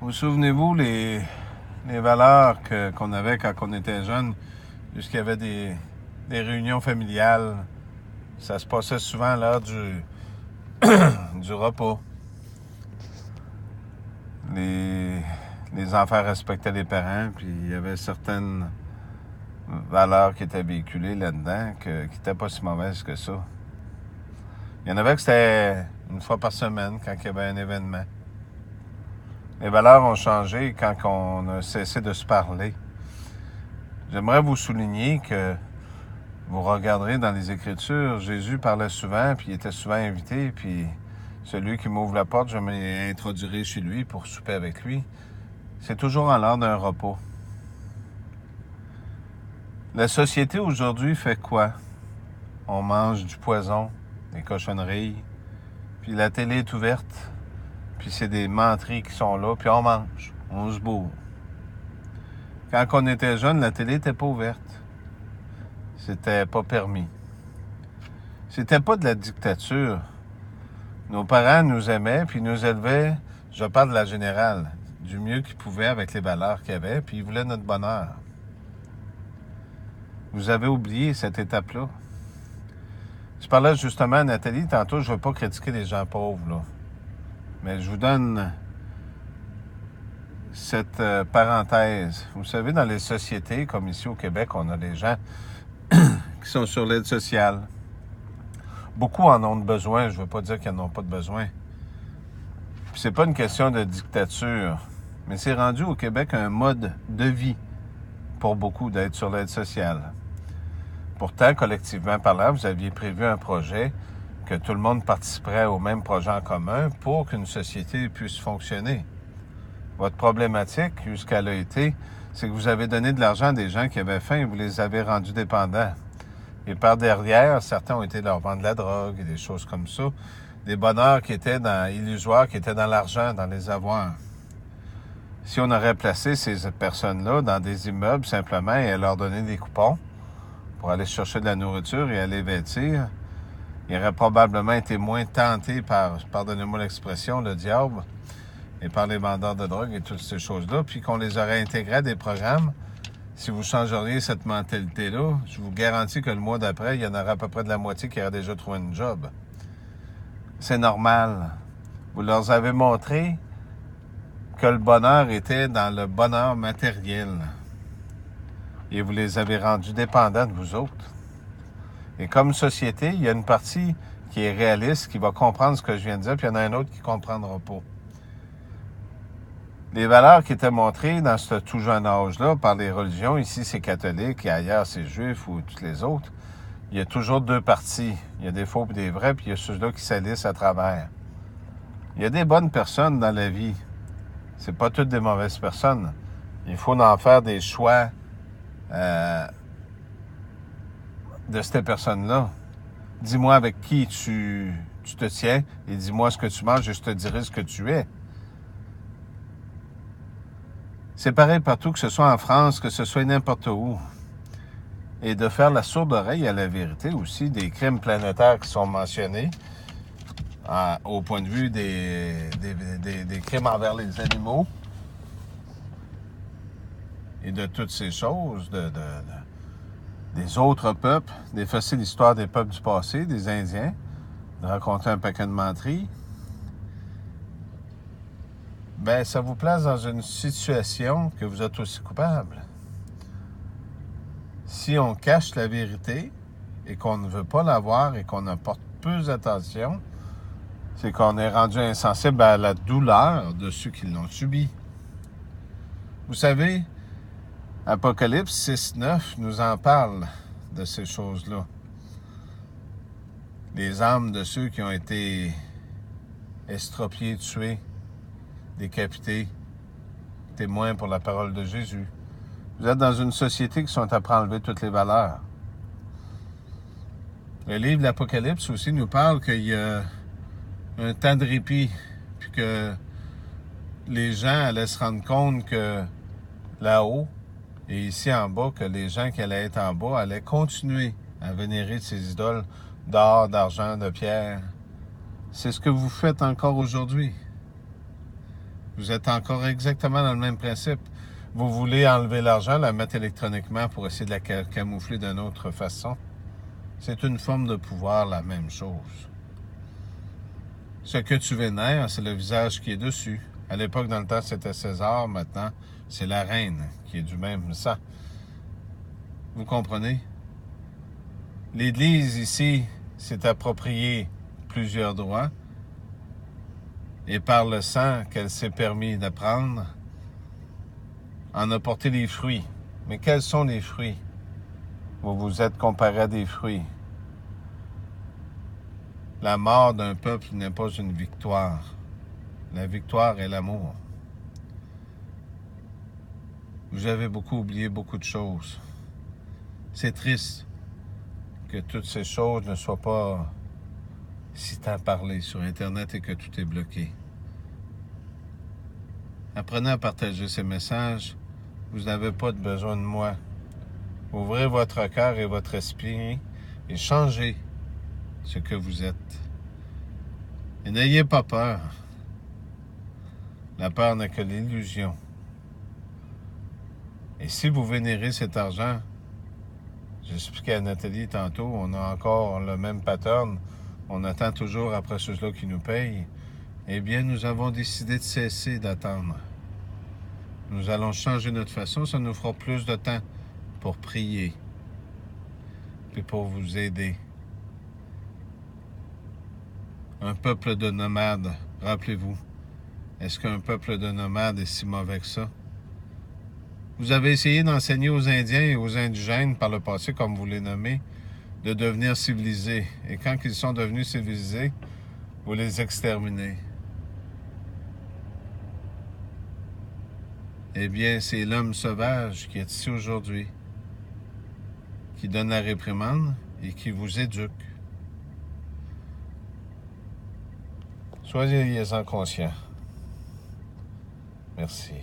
Vous souvenez-vous les valeurs qu'on avait quand on était jeune, puisqu'il y avait des réunions familiales. Ça se passait souvent à l'heure du repas. Les enfants respectaient les parents, puis il y avait certaines valeurs qui étaient véhiculées là-dedans qui n'étaient pas si mauvaises que ça. Il y en avait que c'était une fois par semaine quand il y avait un événement. Les valeurs ont changé quand on a cessé de se parler. J'aimerais vous souligner que vous regarderez dans les Écritures, Jésus parlait souvent, puis il était souvent invité, puis celui qui m'ouvre la porte, je m'introduirai chez lui pour souper avec lui. C'est toujours en l'heure d'un repas. La société aujourd'hui fait quoi? On mange du poison, des cochonneries, puis la télé est ouverte, puis c'est des menteries qui sont là, puis on mange, on se bourre. Quand on était jeune, la télé n'était pas ouverte. C'était pas permis. C'était pas de la dictature. Nos parents nous aimaient, puis nous élevaient, je parle de la générale, du mieux qu'ils pouvaient avec les valeurs qu'ils avaient, puis ils voulaient notre bonheur. Vous avez oublié cette étape-là. Je parlais justement à Nathalie, tantôt, je ne veux pas critiquer les gens pauvres, là. Mais je vous donne cette parenthèse. Vous savez, dans les sociétés, comme ici au Québec, on a des gens qui sont sur l'aide sociale. Beaucoup en ont besoin, je ne veux pas dire qu'ils n'en ont pas de besoin. Puis c'est pas une question de dictature, mais c'est rendu au Québec un mode de vie pour beaucoup d'être sur l'aide sociale. Pourtant, collectivement parlant, vous aviez prévu un projet que tout le monde participerait au même projet en commun pour qu'une société puisse fonctionner. Votre problématique, jusqu'à a été, c'est que vous avez donné de l'argent à des gens qui avaient faim et vous les avez rendus dépendants. Et par derrière, certains ont été leur vendre de la drogue et des choses comme ça. Des bonheurs qui étaient illusoires, qui étaient dans l'argent, dans les avoirs. Si on aurait placé ces personnes-là dans des immeubles simplement et leur donné des coupons pour aller chercher de la nourriture et aller vêtir, ils auraient probablement été moins tentés par, pardonnez-moi l'expression, le diable, et par les vendeurs de drogue et toutes ces choses-là, puis qu'on les aurait intégrés à des programmes. Si vous changeriez cette mentalité-là, je vous garantis que le mois d'après, il y en aurait à peu près de la moitié qui aurait déjà trouvé un job. C'est normal. Vous leur avez montré que le bonheur était dans le bonheur matériel. Et vous les avez rendus dépendants de vous autres. Et comme société, il y a une partie qui est réaliste, qui va comprendre ce que je viens de dire, puis il y en a un autre qui ne comprendra pas. Les valeurs qui étaient montrées dans ce tout jeune âge-là par les religions, ici c'est catholique et ailleurs c'est juif ou toutes les autres, il y a toujours deux parties. Il y a des faux et des vrais, puis il y a ceux-là qui salissent à travers. Il y a des bonnes personnes dans la vie. C'est pas toutes des mauvaises personnes. Il faut en faire des choix de ces personnes-là. Dis-moi avec qui tu te tiens et dis-moi ce que tu manges et je te dirai ce que tu es. C'est pareil partout, que ce soit en France, que ce soit n'importe où. Et de faire la sourde oreille à la vérité aussi, des crimes planétaires qui sont mentionnés au point de vue des crimes envers les animaux et de toutes ces choses, des autres peuples, d'effacer l'histoire des peuples du passé, des Indiens, de raconter un paquet de menteries. Ben, ça vous place dans une situation que vous êtes aussi coupable. Si on cache la vérité et qu'on ne veut pas la voir et qu'on apporte peu d'attention, c'est qu'on est rendu insensible à la douleur de ceux qui l'ont subi. Vous savez, Apocalypse 6.9 nous en parle de ces choses-là. Les âmes de ceux qui ont été estropiés, tués, décapités, témoins pour la parole de Jésus. Vous êtes dans une société qui sont à enlever toutes les valeurs. Le livre de l'Apocalypse aussi nous parle qu'il y a un temps de répit, puis que les gens allaient se rendre compte que là-haut et ici en bas, que les gens qui allaient être en bas allaient continuer à vénérer ces idoles d'or, d'argent, de pierre. C'est ce que vous faites encore aujourd'hui. Vous êtes encore exactement dans le même principe. Vous voulez enlever l'argent, la mettre électroniquement pour essayer de la camoufler d'une autre façon. C'est une forme de pouvoir, la même chose. Ce que tu vénères, c'est le visage qui est dessus. À l'époque, dans le temps, c'était César. Maintenant, c'est la reine qui est du même sang. Vous comprenez? L'Église, ici, s'est appropriée plusieurs droits. Et par le sang qu'elle s'est permis de prendre, en a porté les fruits. Mais quels sont les fruits? Vous vous êtes comparé à des fruits. La mort d'un peuple n'est pas une victoire. La victoire est l'amour. Vous avez beaucoup oublié beaucoup de choses. C'est triste que toutes ces choses ne soient pas si tant parlées sur Internet et que tout est bloqué. Apprenez à partager ces messages. Vous n'avez pas de besoin de moi. Ouvrez votre cœur et votre esprit et changez ce que vous êtes. Et n'ayez pas peur. La peur n'est que l'illusion. Et si vous vénérez cet argent, j'expliquais à Nathalie tantôt, on a encore le même pattern, on attend toujours après ceux-là qui nous payent, eh bien, nous avons décidé de cesser d'attendre. Nous allons changer notre façon, ça nous fera plus de temps pour prier et pour vous aider. Un peuple de nomades, rappelez-vous, est-ce qu'un peuple de nomades est si mauvais que ça? Vous avez essayé d'enseigner aux Indiens et aux indigènes par le passé, comme vous les nommez, de devenir civilisés. Et quand ils sont devenus civilisés, vous les exterminez. Eh bien, c'est l'homme sauvage qui est ici aujourd'hui, qui donne la réprimande et qui vous éduque. Soyez-en conscients. Merci.